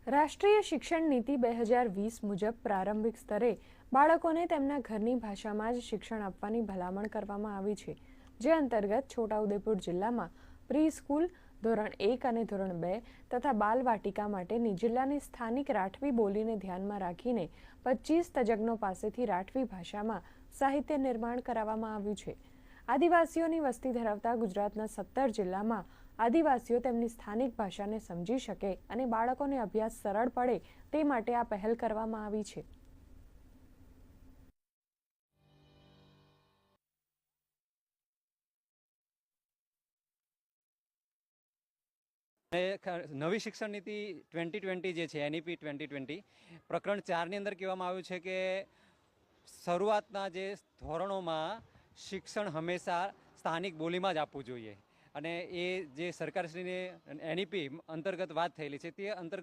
રાષ્ટ્રીય શિક્ષણ નીતિ 2020 મુજબ પ્રારંભિક સ્તરે બાળકોને તેમના ઘરની ભાષામાં જ શિક્ષણ આપવાની ભલામણ કરવામાં આવી છે, જે અંતર્ગત છોટાઉદેપુર જિલ્લામાં પ્રી સ્કૂલ ધોરણ 1 અને ધોરણ 2 તથા બાલવાટિકા માટેની જિલ્લાની સ્થાનિક રાઠવી બોલીને ધ્યાનમાં રાખીને 25 તજજ્ઞો પાસેથી રાઠવી ભાષામાં સાહિત્ય નિર્માણ કરાવવામાં આવ્યું છે। આદિવાસીઓની વસ્તી ધરાવતા ગુજરાતના 17 જિલ્લામાં આદિવાસીઓ તેમની સ્થાનિક ભાષાને સમજી શકે અને બાળકોને અભ્યાસ સરળ પડે તે માટે આ પહેલ કરવામાં આવી છે। નવી શિક્ષણ નીતિ 2020 જે છે NEP 2020 પ્રકરણ 4ની અંદર કહેવામાં આવ્યું છે કે શરૂઆતના જે ધોરણોમાં શિક્ષણ હંમેશા સ્થાનિક બોલીમાં જ આપવું જોઈએ અને એ જે સરકારશ્રીને NEP અંતર્ગત વાત થયેલી છે તે અંતર્ગત